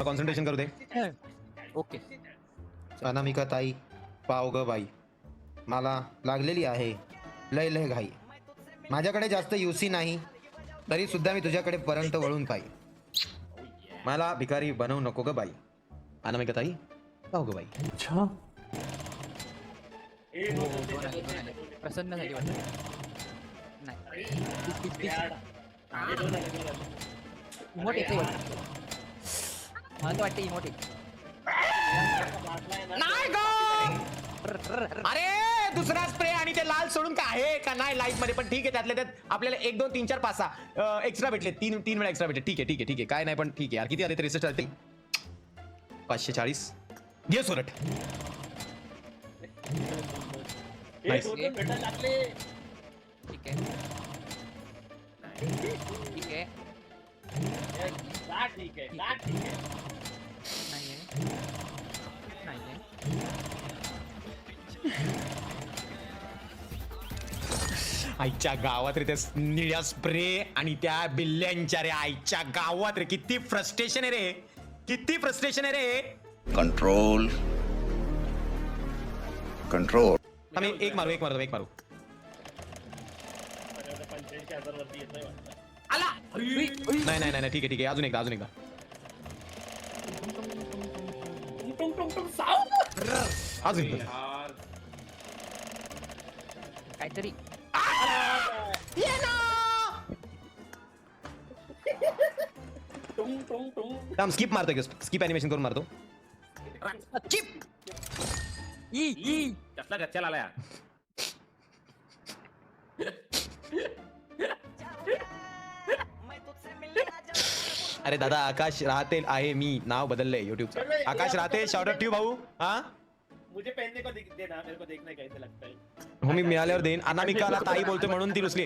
Concentration करू दे. Okay. अनामिका ताई, पाव ग बाई, मला लागलेली आहे लय लय घाई. माझ्याकडे जास्त युसी नाही तरी सुद्धा मी तुझ्याकडे पर्यंत वळून पाई. मला भिकारी बनवू नको ग बाई. अनामिका ताई, पाव ग बाई. अच्छा प्रसन्न झाली वाटतं. नाही इमोट येते वाटतं. मला तर वाटतं इमोट येते. नाही ग. अरे दुसरा स्प्रे आणि ते लाल सोडून काय आहे का नाही लाईफ मध्ये. पण ठीक आहे, त्यातले त्यात आपल्याला 1 2 3 4 5 6 एक्स्ट्रा भेटले. 3 वेळा एक्स्ट्रा भेटले. ठीक आहे ठीक आहे ठीक आहे, काय नाही पण ठीक आहे यार. किती आले तरी 63 आले. 540 घे सोरट. Nice. ठीक आहे ठीक आहे. नाहीये. आईच्या गावात रे त्या निळ्या स्प्रे आणि त्या बिल्ल्यांच्या रे. आईच्या गावात रे किती फ्रस्ट्रेशन आहे रे, किती फ्रस्ट्रेशन आहे रे. Control control. आम्ही एक मारू एक मारू एक मारू. आला. नाही नाही नाही ठीक आहे ठीक आहे, अजून एकदा अजून एकदा. अजून एकदा. काहीतरी स्किप मारतो, स्किप अॅनिमेशन करून मारतो. कसला गच्चा आलाय. अरे दादा आकाश राहते आहे, मी नाव बदललंय युट्यूबचं. आकाश राहते, शाउट आउट टू भाऊ. हा मुझे पहनने को देना, मेरे को देखना कैसे लगता है. हो मी मिळाल्यावर देईन. अनामिकाला ताई बोलतोय म्हणून ती रुसली.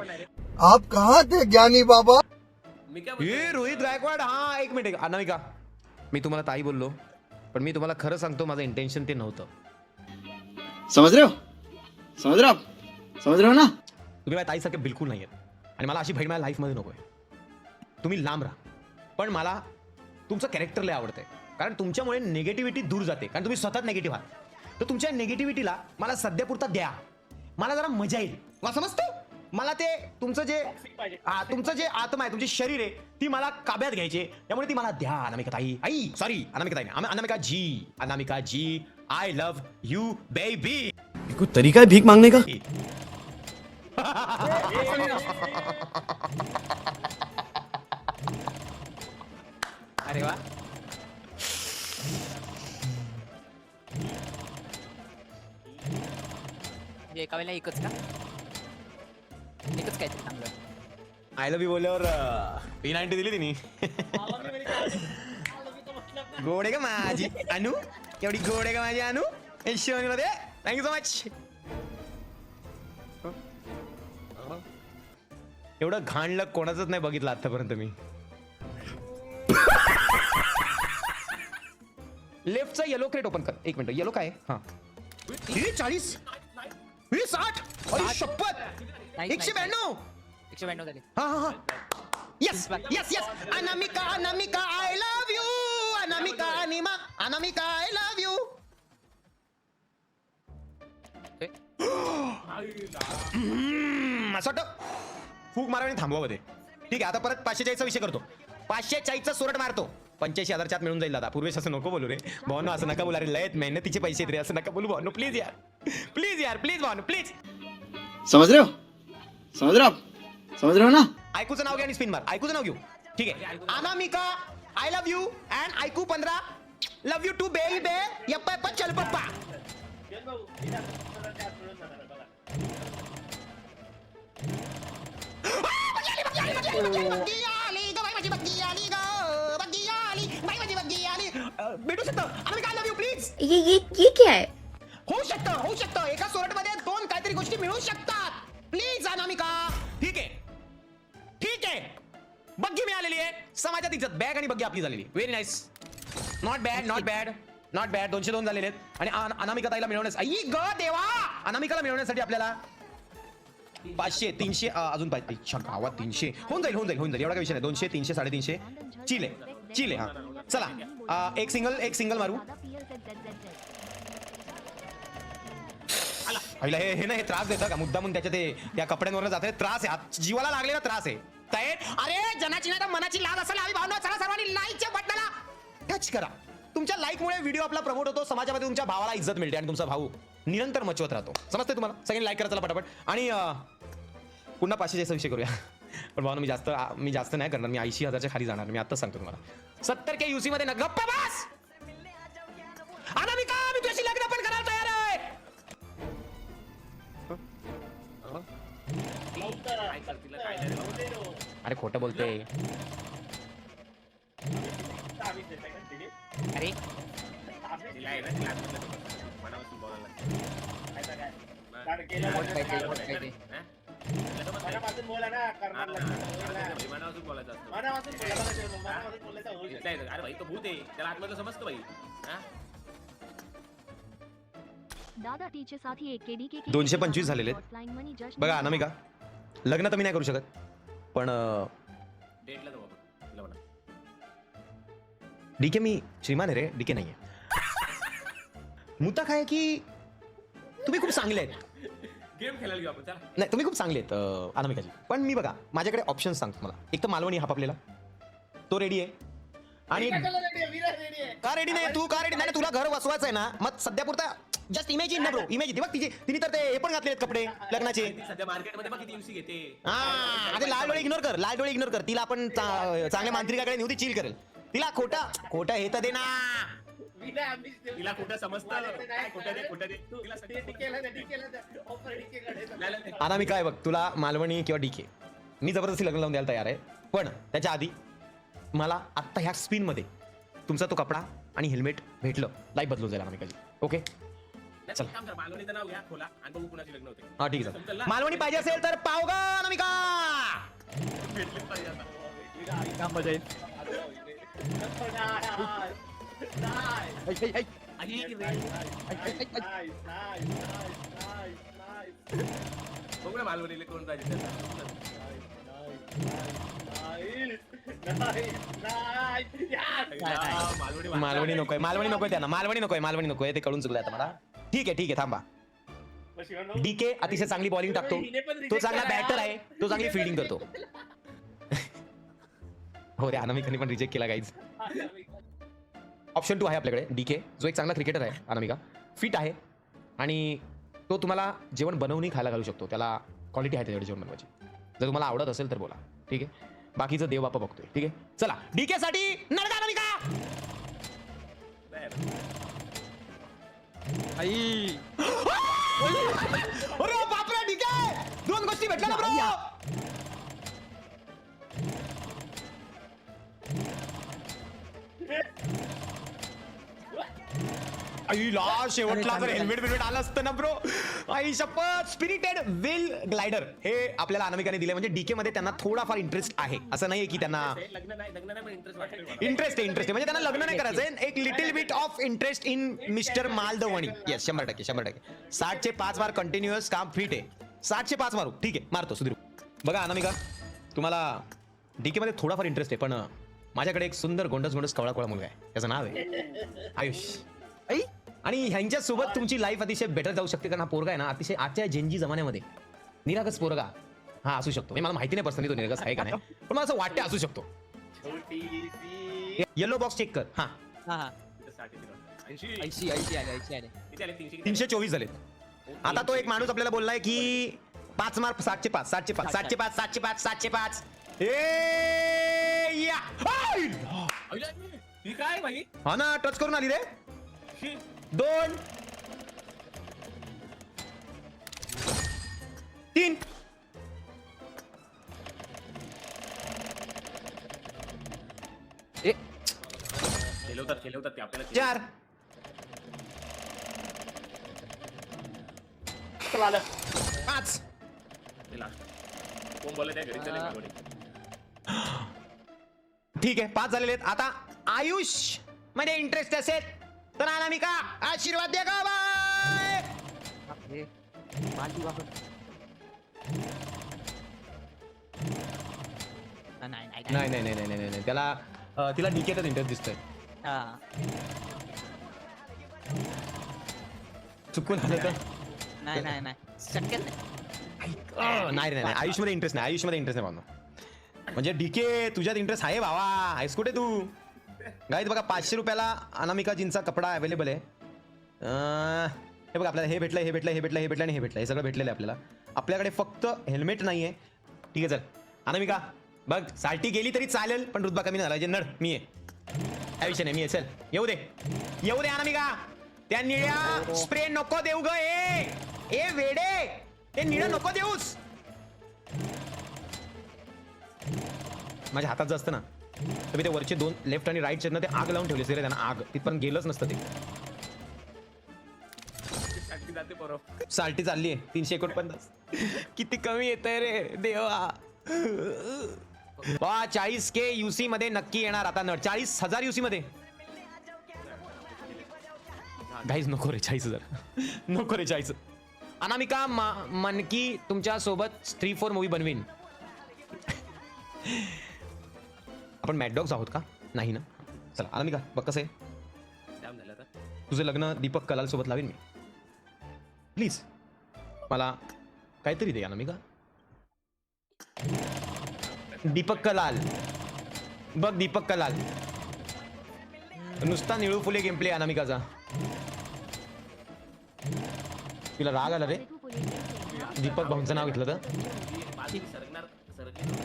आप कहाँ थे ज्ञानी बाबा? हे रोहित गायकवाड. हा एक मिनिट. अनामिका, मी तुम्हाला ताई बोललो पण मी तुम्हाला खरं सांगतो माझं इंटेन्शन ते नव्हतं. समझ रहे हो? समझ रहे हो आप? समझ रहे हो ना? तुम्ही माझ्या ताईसारखे बिलकुल नाही आहेत आणि मला अशी बहीण माझ्या लाईफमध्ये नको आहे. तुम्ही लांब राहा. पण मला तुमचं कॅरेक्टर लय आवडतंय कारण तुमच्यामुळे निगेटिव्हिटी दूर जाते. कारण तुम्ही स्वतःच निगेटिव्ह आहात. तर तुमच्या निगेटिव्हिटीला मला सध्यापुरता द्या, मला जरा मजा येईल. मला समजतं. मला ते तुमचं जे तुमचं जे आत्मा आहे, तुमचे शरीर आहे, ती मला काब्यात घ्यायची. त्यामुळे ती मला द्या. अनामिका ताई, आई सॉरी अनामिका ताई, अनामिका जी, अनामिका जी, आय लव्ह यू बेबी. कोई तरीका है भीख मांगने का? अरे वा. एका वेळेला एकच का? एकच काय चांगलं. आय लव्ह यू बोलल्यावर P90 दिली तिने. गोड आहे का माझी अनु, एवढी गोड आहे का माझी अनु. मध्ये थँक्यू सो मच. एवढं घाणलं कोणाचंच नाही बघितलं आतापर्यंत मी. लेफ्टचा येलो क्रेट ओपन कर. एक मिनिट, येलो काय? हा 40 60. अरे शपथ. 192 झाले. हा हा हा. Yes yes yes. Anamika Anamika I love you. Anamika Anima Anamika I love you. असं वाटतं फूक मारा आणि थांबवा मध्ये. ठीक आहे, आता परत 540 चा विषय करतो. 540 चा सोरट मारतो. 85,000 मिळून जाईल दादा. पूर्वेश असं नको बोलू रे भावनो, असं नका बोला रे. लयत मेहनतीचे पैसे आहेत रे, असं नका बोलू भावनो. प्लीज यार, प्लीज यार, प्लीज भावनो प्लीज. समझ रहे हो? समझ रहे हो आप? समझ रहे हो ना? ऐकूचं नाव घ्या आणि स्पिन मार. ऐकूचं नाव घेऊ. ठीक आहे. अनामिका आय लव्ह यू अँड ऐकू 15 लव्ह यू टू बेबी बे. यप्पा यप्पा चल पप्पा. भेटू शकतं Anamika. I love you please. ये क्या है? होऊ शकतं एका सोरट मध्ये 2 काहीतरी गोष्टी मिळू शकतात. प्लीज अनामिका. ठीक आहे ठीक आहे. बग्गी मिळालेली आहे. समाजात इज्जत. बॅग आणि बग्गी आपली झालेली. Very nice. Not bad not bad not bad. 202 झालेले आहेत. आणि अनामिका ताईला मिळवण्यासाठी, आई ग देवा, अनामिकाला मिळवण्यासाठी आपल्याला 500 300 अजून पाहिजे. गावात 300 होऊन जाईल होऊन जाईल होऊन जाईल. एवढा काही विषय नाही. 200 300 350 चिले चिले. हा चला एक सिंगल मारू. आईला हे ना हे त्रास देतं का मुद्दामून त्याच्या त्या कपड्यांवर जाते त्रास आहे जीवाला लागलेला त्रास आहे. अरे जनाची नाही तर मनाची लाज असेल हवी भावना. चला सर्वांनी लाईकच्या बटनाला टच करा. तुमच्या लाईकमुळे व्हिडिओ आपला प्रमोट होतो, समाजामध्ये तुमच्या भावाला इज्जत मिळते आणि तुमचा भाऊ निरंतर मचवत राहतो. समजते तुम्हाला? सगळ्यांनी लाईक करा चला पटापट. आणि पुन्हा 500 विषय करूया. पण भावना मी जास्त नाही करणार. मी 80,000च्या खाली जाणार. मी आताच सांगतो तुम्हाला. 70K UC मध्ये गप्पा बस. अनामिका मी तुझ्याशी लग्न पण करायला तयार आहे. काय करतील काय नाही राहू दे रो. अरे खोटं बोलते. ताबीज देते का तिने? अरे तिला आहे ना क्लासमध्ये मनापासून बोलायला लागतं. काय कारण केलं वोट पाहिजे, वोट पाहिजे. मनापासून बोला ना करणार लागतं. मनापासून बोलायचं असतं. मनापासून बोला मनापासून बोलायचं होऊ शकतं. नाही, अरे भाई तो भूत आहे त्याला आतमधलं समजतं भाई. हा? दादा टीचे साथी एक केडी के 225 झालेले आहेत. बघा अनामिका लग्न तर मी नाही करू शकत पण डेटला जाऊ आपण तिला म्हणा. डीके मी श्रीमान आहे रे. डीके नाहीये. मुद्दा काय आहे की तुम्ही खूप चांगले आहेत. गेम खेळायला घेऊ आपण चला. नाही तुम्ही खूप चांगले आहेत अनामिकाजी. पण मी बघा माझ्याकडे ऑप्शन्स सांगतो मला. एक तर मालवणी हापापलेला तो रेडी आहे. आणि विरा रेडी आहे. का रेडी नाही तू? का रेडी नाही? तुला घर वसवायचं आहे ना मग सध्या पुरता जस्ट इमेजिन ना ब्रो. इमेजिन बघ तिने तर ते हे पण घातलेत कपडे लग्नाचे. ती सध्या मार्केटमध्ये बघ किती युसी घेते. हा ते लाल डोळे इग्नोर कर. लाल डोळे इग्नोर कर. तिला आपण चांगल्या मांत्रिकाकडे नेऊ ती चिल करेल. तिला खोटं हे तर दे ना. विरा आम्हीच देऊ. तिला कुठं समजतं माझ्याकडे नाही. कुठं दे कुठं दे तू तिला ते सगळं डिकेला दे, डिकेला दे. ऑफर डिकेकडे दे. नाही, नाही. अनामिका आहे बघ तुला मालवणी किंवा डीके मी जबरदस्ती लग्न लावून द्यायला तयार आहे. पण त्याच्या आधी मला आत्ता ह्या स्पिनमध्ये तुमचा तो कपडा आणि हेल्मेट भेटलं लाईफ बदलून जाईल अनामिकाजी. ओके नाही, चल. काम कर मालवणीचं नाव घ्या खोला आणि बघू कुणाची लग्न होते. हा ठीक आहे समजेल सर. ना? मालवणी पाहिजे असेल तर पाव गा अनामिका. भेटलेच पाहिजे आता. काम मजा येईल. नाही. ऐक, ऐक, ऐक. आई, ऐक, ऐक, ऐक. बघू ना मालवणीला कोण पाहिजे त्याचा. मालवणी नकोय. मालवणी नकोय त्यांना. मालवणी नकोय ते कळून चुकलं आता मला. ठीक आहे थांबा. डीके अतिशय चांगली बॉलिंग टाकतो. तो चांगला बॅटर आहे. तो चांगली फिल्डिंग करतो. हो रे अनामिकाने पण रिजेक्ट केला गाईज. ऑप्शन 2 आहे आपल्याकडे डीके जो एक चांगला क्रिकेटर आहे. अनामिका फिट आहे आणि तो तुम्हाला जेवण बनवून खायला घालू शकतो. त्याला क्वालिटी आहे त्याच्याकडे जेवण बनवायची. जर तुम्हाला आवडत असेल तर बोला. ठीक आहे बाकीचं देव बापा बघतोय. ठीक आहे चला डीके साठी नडगा अनामिका. आई अरे बापरे डीके 2 गोष्टी भेटल्या ना ब्रो. आईला शेवटला जर हेल्मेट आलं असतं ना ब्रो. आई शपथ. स्पिरिटेड विल ग्लायडर हे आपल्याला अनामिकाने दिले. म्हणजे डीके मध्ये त्यांना थोडाफार इंटरेस्ट आहे. असं नाहीये की त्यांना लग्न नाही पण इंटरेस्ट वाटेल. इंटरेस्ट आहे म्हणजे त्यांना लग्न नाही करायचंय. एक little bit of interest in mister Maldavani. Yes 100%. 60चे 5 बार कंटिन्युअस काम फिट आहे. 60चे 5 मारू. ठीक आहे मारतो सुधीर. बघा अनामिका तुम्हाला डीके मध्ये थोडाफार इंटरेस्ट आहे. पण माझ्याकडे एक सुंदर गोंडस कवळा मुलगा आहे. त्याचं नाव आहे आयुष. आणि ह्यांच्या सोबत तुमची लाईफ अतिशय बेटर जाऊ शकते. कारण हा पोरगा आहे ना अतिशय आजच्या जेनजी जमान्यामध्ये निरागस पोरगा हा असू शकतो. मला माहिती नाही पर्सनली तो निरागस आहे का नाही पण मला असं वाटतं असू शकतो. येलो बॉक्स चेक कर. हा हा हा 80 80 80 आले 80 आले. किती आले 300 324 झालेत. आता तो एक माणूस आपल्याला बोललाय की 5 मार्क 7चे 5 7चे 5 7चे 5 7चे 5 7चे 5. या ही काय भाई. हा ना टच करून आली रे. 2 3 खेळवतात ते आपल्याला. 4 5. ते last. कोण बोलले त्या घरी चले मालवणी. ठीक आहे 5 झालेले आहेत. आता आयुष मध्ये इंटरेस्ट असेल तर अनामिका आशीर्वाद द्या का बाय. अरे मालती वापर. नाही नाही त्याला तिला डीकेतच इंटरेस्ट दिसतोय. हा. चुकून आलं तर नाही नाही नाही शक्यच नाही. नाही रे, नाही आयुष्यमध्ये इंटरेस्ट नाही, आयुष्यमध्ये इंटरेस्ट नाही भावना. म्हणजे डीके तुझ्यात इंटरेस्ट आहे भावा, आहेस कुठे तू? गाईत बघा 500 रुपयाला अनामिकाजींचा कपडा अवेलेबल आहे. हे बघा आपल्याला हे भेटलं, हे भेटलं, हे भेटलं, हे भेटलं आणि हे भेटलं, हे सगळं भेटलेलं आहे आपल्याला. आपल्याकडे फक्त हेल्मेट नाही आहे. ठीक आहे चल अनामिका बघ, साल्टी गेली तरी चालेल पण रुतबा कमी नाही झाला. जे नड मी आहे, काय विषय नाही, मी आहे. चल येऊ दे, येऊ दे अनामिका. त्या निळ्या स्प्रे नको देऊ ग. ए वेडे, ते निळं नको देऊस. माझ्या हातात जर असतं ना तर मी ते वरचे 2 लेफ्ट आणि राईट ना ते आग लावून ठेवले रे, त्यांना आग तिथपर्यंत गेलंच नसतं ते. साठी जाते बरोबर. साल्टी चालली आहे 349. किती कमी येत आहे रे देवा. 40K UC मध्ये नक्की येणार आता नट. 40,000 UC मध्ये. गाईज नको रे 40,000. नको रे 40. अनामिका मनकी तुमच्या सोबत 3-4 मूवी बनवीन. आपण मॅड डॉग्स आहोत का? नाही ना. चला अनामिका बघ कसं आहे, जाम झालं आता. तुझं लग्न दीपक कलाल सोबत लावीन मी. प्लीज मला काहीतरी दे अनामिका. दीपक कलाल बघ, दीपक कलाल. नुसता निळू फुले गेम प्ले अनामिकाचा. तिला राग आला रे तू पुलिस दीपक भाऊंचं नाव घेतलं तर. बाजूला सरकली.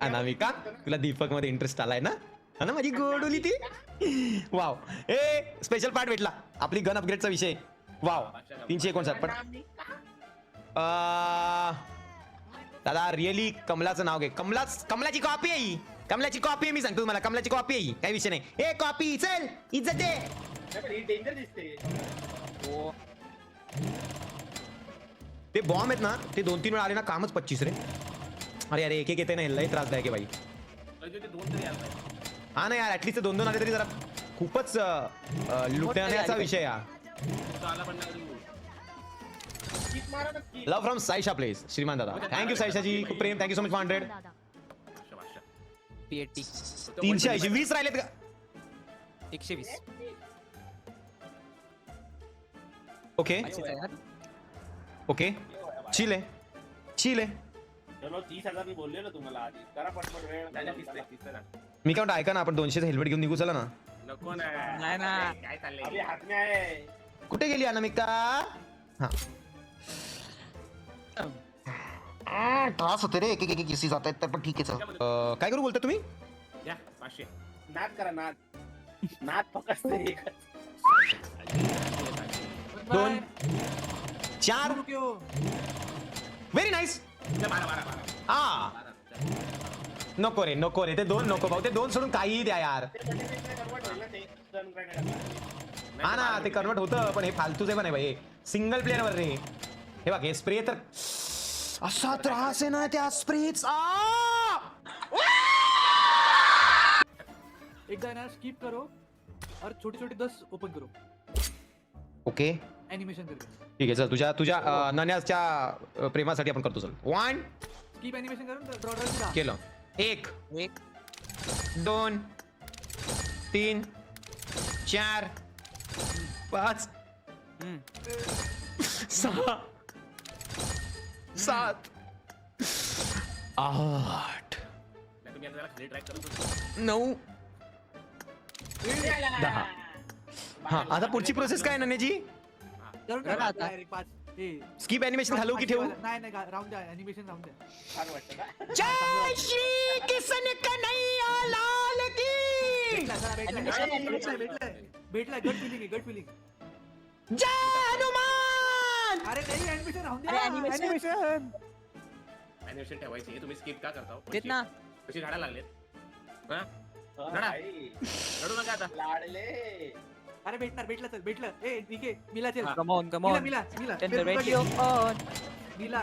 अनामिका तुला दीपक मध्ये इंटरेस्ट आलाय ना? हा ना माझी गोडोली ती. वाव, ए स्पेशल पार्ट भेटला. आपली गन अपग्रेडचा विषय. वाव 359. पण दादा रिअली कमलाचं नाव घे. कमलाची कॉपी आहे ही. कमलाची कॉपी आहे, मी सांगतो तुम्हाला. कमलाची कॉपी आहे ही, काही विषय नाही. ए कॉपी चल इज्जत दे. डेंजर दिसते. ते बॉम्ब आहेत ना, ते 2-3 वेळा आले ना कामच 25 रे. अरे अरे एक येते ना, लय त्रासदायक आहे बाई. ते 2 तरी आलं पाहिजे. हा ना यार, ऍटलीस्ट 2-2 आले तरी जरा खूपच लुटण्याचा विषय हा. तो आला पण नाही. Love from Saisha place. श्रीमान दादा थँक्यू साईशाजी, खूप प्रेम. Thank you so much for 100. दादा भाषा. PAT 380 20 राहिलेत का? 120. ओके अशीच आहे ना? ओके चिल आहे, चिल आहे. चलो 30,000 मी बोलले ना तुम्हाला आधी. करा पटपट वेळ. दिसतं ना. मी काय म्हणतो ऐका ना, आपण 200चं हेल्मेट घेऊन निघू चला ना. नको ना. नाही ना. काय अभी चाललंय? हात में आहे. कुठे गेली अनामिका? हा त्रास होते रे, एक केसी जात आहेत तर. पण ठीक आहे चल. काय करू बोलता तुम्ही? या 500. नाद करा नाद. नाद पकडते एकच. 2 4 व्हेरी नाईस. बारा. हा नको रे, नको रे, ते 2 नको भाऊ. ते 2 सोडून काहीही द्या यार. कन्वर्ट होईल ना ते. Stun grenade. हा ना ते कन्वर्ट होतं, पण हे फालतूच आहे भाई. सिंगल प्लेअर वर रे. हे बघ हे स्प्रे तर असा त्रास आहे ना त्या स्प्रेचा. एक गाना स्किप करो और छोटी छोटी 10 ओपन करो ओके एनिमेशन करके. ठीक आहे चल. तुझ्या नन्याच्या प्रेमासाठी आपण करतो. चल 1 स्किप एनिमेशन करून ड्रॉ केलं. 1 एक 2 3 4 5 6 7 8 तुम्ही आता खाली ट्रॅक करतो. 9 10. हा आता पुढची प्रोसेस काय नन्याजी? करून करा टाका आता. direct 5 ए स्किप एनिमेशन घालू की ठेवू? नाही नाही राऊंड द्या एनिमेशन राऊंड द्या. छान वाटतं का? जय श्री किसन कन्हैया लाल की. भेटलाय गट फिलिंग. जय हनुमान. अरे नाही एनिमेशन राऊंड अरे द्या. animation. अॅनिमेशन ठेवायची. तुम्ही स्किप का करता? तेच ना. कशी झाडा लागलेत? हा? हा, आई. रडू नका आता. लाडले. अरे भेटलं. ए निके मिला चल. Come on. मिला. Turn the radio on. मिला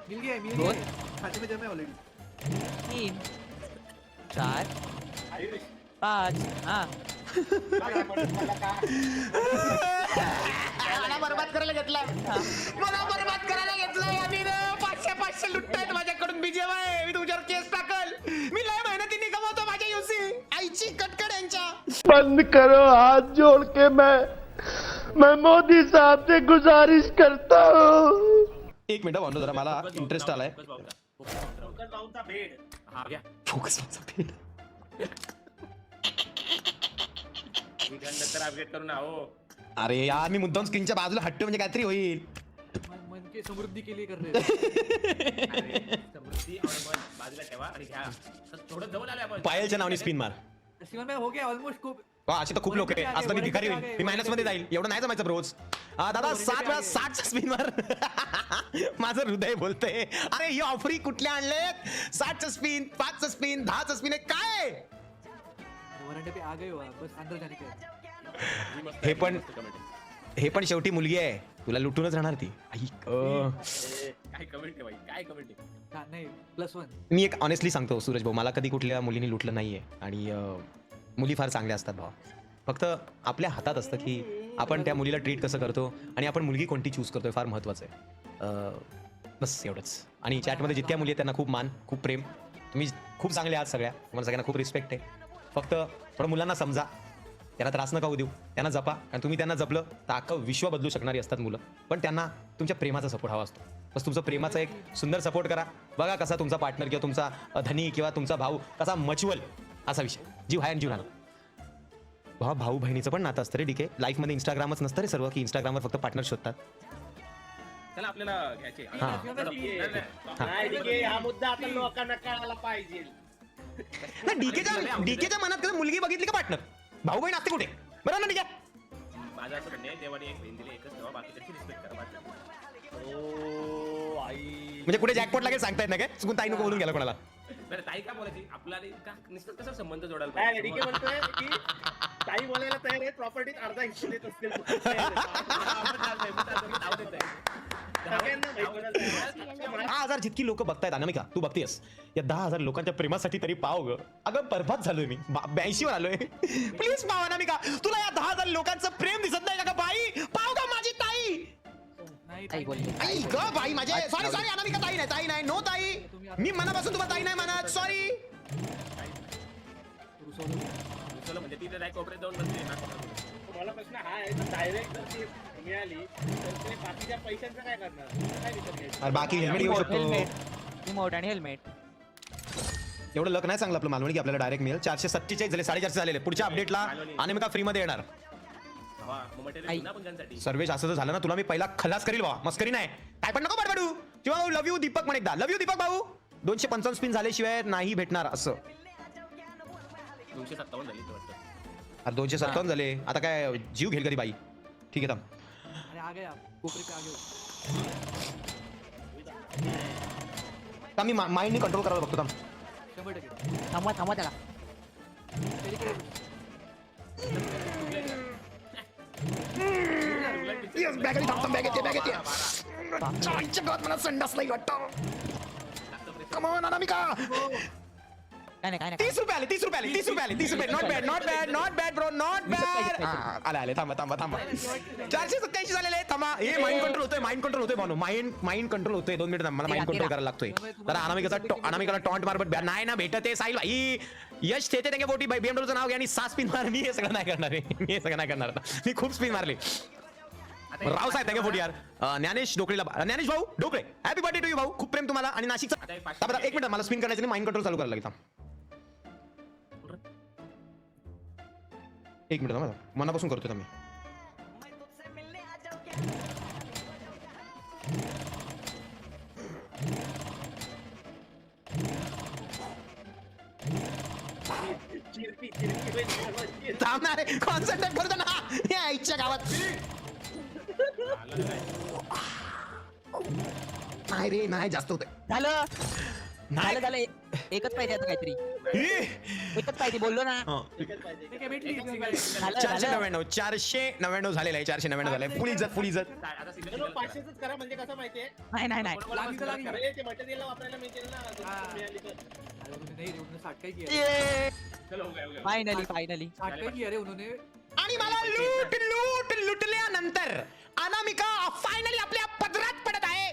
मिल गया. दोन. खाते में जमा है ऑलरेडी. 3 4 आयुष. 5 हा. मला का? मला बरबाद करायला घेतलाय. आणि 500 लुटतायत माझ्याकडून. बीजेवाय मी तुझ्यावर केस टाकल. मी बंद करो, हाथ जोड़ के मैं मोदी साहब से गुजारिश करता हूँ. एक मिनिट भाऊ जरा मला इंटरेस्ट आलाय. फोकस भाऊचा भेड. हा घ्या. फोकस मी गन नंतर अपडेट करू ना हो. अरे यार मी मुद्दाम स्क्रीनच्या बाजूला हट्टो म्हणजे काहीतरी होईल. मन के समृद्धि के लिए कर रहे अरे, समृद्धी और मन बाजूला ठेवा आणि घ्या. तर थोडं जवळ आलोय आपण. पायलच्या नावाने स्पिन मार. सीमन भाई हो गया ऑलमोस्ट खूप. अशी तर खूप लोक आहे. आज तर मी भिकारी होईल. मी मायनस मध्ये जाईल. एवढं नाही जमायचं रोज. दादा 7 वेळा 60 स्पिन मार. माझं हृदय बोलतंय. अरे ही ऑफरी कुठल्या आणलेत? 60 स्पिन, 5 स्पिन, 10 स्पिन काय? वरंडे पे आ गए हो आप, बस अंदर जाने के बाद. ही मस्त हे आहे, पण मस्त comment आहे. हे पण शेवटी मुलगी आहे. तुला लुटूनच राहणार ती. ऐक काय कमेंट आहे भाई, काय कमेंट आहे. हा, नाही +1. मी एक ऑनेस्टली सांगतो सूरज भाऊ, मला कधी कुठल्या मुलीने लुटलं नाहीये आणि मुली फार चांगल्या असतात भाऊ. फक्त आपल्या हातात असतं की आपण त्या मुलीला ट्रीट कसं करतो आणि आपण मुलगी कोणती चूज करतोय फार महत्त्वाचं आहे. बस एवढंच. आणि चॅटमध्ये जितक्या मुली आहेत त्यांना खूप मान, खूप प्रेम. तुम्ही खूप चांगले आहात सगळ्या. तुम्हाला सगळ्यांना खूप रिस्पेक्ट आहे. फक्त थोडं मुलांना समजा, त्यांना त्रास नका होऊ देऊ, त्यांना जपा. कारण तुम्ही त्यांना जपलं तर अख्खं विश्व बदलू शकणारी असतात मुलं. पण त्यांना तुमच्या प्रेमाचा सपोर्ट हवा असतो. बस तुमचं प्रेमाचा एक सुंदर सपोर्ट करा. बघा कसा तुमचा पार्टनर किंवा तुमचा धनी किंवा तुमचा भाऊ कसा मचवल, असा विषय. जीव हाय आणि जीव राहणार. भाऊ बहिणीचं पण नातं असतं रे. ठीक आहे, लाईफमध्ये इंस्टाग्रामच नसतं रे सर्व, की इंस्टाग्रामवर फक्त पार्टनर शोधतात. चला आपल्याला घ्यायचे. हा. नाही, ठीक आहे. हा मुद्दा आता लोकांना कळायला पाहिजे. डीकेच्या मनात कसं मुलगी बघितली का पार्टनर, भाऊ बहीण असते कुठे? बरोबर ना ठीक आहे. माझं असं म्हणणं आहे, देवाने एक बहीण दिली, एकच ठेवा, बाकी त्याची रिस्पेक्ट करा. ओ आई. म्हणजे कुठे जॅकपॉट लागेल सांगता येत नाही काय? चुकून ताई नको बोलून गेला कोणाला. बरं ताई का बोलायची आपल्याला का नुसतं कसं संबंध जोडायला काय पाहिजे? ठीक आहे म्हणतोय की ताई बोलायला तयार आहे, प्रॉपर्टीत अर्धा हिस्सा देत असतील. सगळ्यांना माहिती आहे. 10,000 जितकी लोक बघतायत अनामिका, तू बघतेस या 10,000 लोकांच्या प्रेमासाठी तरी पाव ग. अगं बरबाद झालोय मी. 82 वर आलोय. प्लीज पाव अनामिका. तुला या 10,000 लोकांचं प्रेम दिसत नाही का बाई? पाव का माझी ताई? नाही ताई बोलली. आई ग बाई माझे. सॉरी अनामिका, ताई नाही नो ताई. मी मनापासून तुम्हाला ताई नाही म्हणत. सॉरी. दुसरं म्हणजे तिथे नाही कोपऱ्यात जाऊन बसली ना. मला प्रश्न हा आहे, तर डायरेक्ट जर ती मिळाली तर ते बाकीच्या पैशांचं काय करणार? काय विचार घ्यायचा? अरे बाकी हेल्मेट घेऊ शकतो. रिमोट आणि हेल्मेट. एवढं लक नाही चांगलं आपलं मालवणी की आपल्याला डायरेक्ट मिळेल. 447 झाले, 450 झालेले. पुढच्या अपडेटला अनामिका फ्री मध्ये येणार. हवा मग मटेरियल ना पण त्यांसाठी. सर्वेश असं जर झालं ना, तुला मी पहिला खलास करील बाबा. मस्करी नाही, काय पण नको बडबडू. किंवा लव्ह यू दीपक म्हण एकदा. लव्ह यू दीपक भाऊ. 255 स्पिन झाल्याशिवाय नाही भेटणार असं. 257 झाली ते वाटतं. अरे 257 झाले. आता काय जीव घेईल कधी बाई. ठीक आहे थांब. अरे आ गए आप, कोपरे पे आ गए. थांब मी माइंडनी कंट्रोल करायला बघतो. थांब 100%. थांबवा त्याला. मला संडास नाही वाटतं. कम ऑन अनामिका. काय नाही 30 रुपये आले. 30 रुपये. Not bad bro, not bad. आले थांबा. 487 झालेले. थांबा. हे माइंड कंट्रोल होतोय भाऊ. माइंड कंट्रोल होतोय. 2 मिनिट मला माइंड कंट्रोल करायला लागतोय. तर अनामिकाला टॉन्ट मार. बट नाही ना भेटत आहे साहिल भाई. यश थेते त्यांच्या पोटी BMW नाव घ्या आणि 6 स्पिन मार. मी हे सगळं नाही करणार. मी खूप स्पिन मारले. राव साहेब त्यांच्या पोटी यार. ज्ञानेश डोकरेला, ज्ञानेश भाऊ डोकरे, हॅपी बर्थडे टू यू भाऊ. खूप प्रेम तुम्हाला. आणि नाशिकचा. एक मिनिट मला स्पिन करायचं नाही, माइंड कंट्रोल चालू करायला लागेल. एक मिनिट मला मनापासून करतोय मी. थांबणार कॉन्सन्ट्रेट करतो ना या आईच्या गावात. नाही रे नाही, जास्त होतंय. झालं. एकच पाहिजे आता काहीतरी. एकच पाहिजे बोललो ना. ठीक आहे, भेटली. झालं. 499 झालेलं आहे. 499 झालंय. फुल इज्जत. आता सिद्ध चलो, 500च करा म्हणजे कसं माहितीये, नाही. अरे ते मटेरियलला वापरायला मिळतील ना. जर मिळाली तर. अरे उन्होंने नहीं, उन्होंने 60 का ही किया. चलो हो गया. फायनली 60 का किया रे उन्होंने. आणि मला लुटल्यानंतर अनामिका फायनली आपल्या पदरात पडत आहे.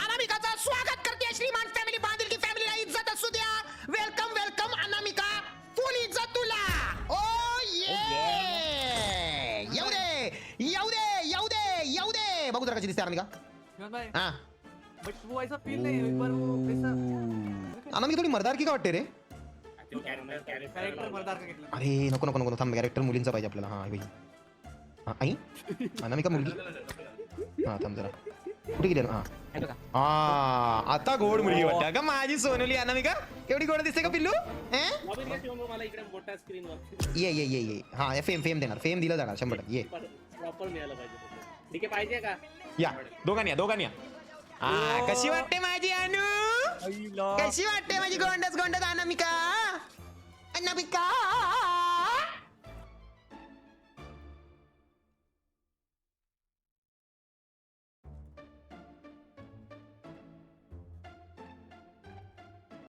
अनामिकाचं स्वागत करते श्रीमान फॅमिली. बांधिलकी फॅमिलीला इज्जत असू द्या. वेलकम अनामिका. फुल इज्जत तुला. ओ ये कशी दिसते अनामिका विनोद भाई हा बट वो ऐसा फील नहीं है, एक बार वो ऐसा अनामिका थोडी मर्दार की का वाटते रे तो कॅरेक्टर कॅरेक्टर मर्दार का घेतलं. अरे नको नको नको थांब कॅरेक्टर मुलींचा पाहिजे आपल्याला हा भाई हा आई अनामिका मुलगी हा थांब जरा कुठे गेली हा हे बघा आता गोड मुलगी वाटते का माझी सोनली अनामिका केवढी गोड दिसते का पिल्लू लॉबिन का शिवम मला इकडे मोठ्या स्क्रीनवर ये हा फेम देणार फेम दिलं जाणार 100% ये प्रॉपर मिळालं पाहिजे. ठीक आहे पाहिजे का या दोघांनी या हा कशी वाटते माझी अनु कशी वाटते माझी गोंडस अनामिका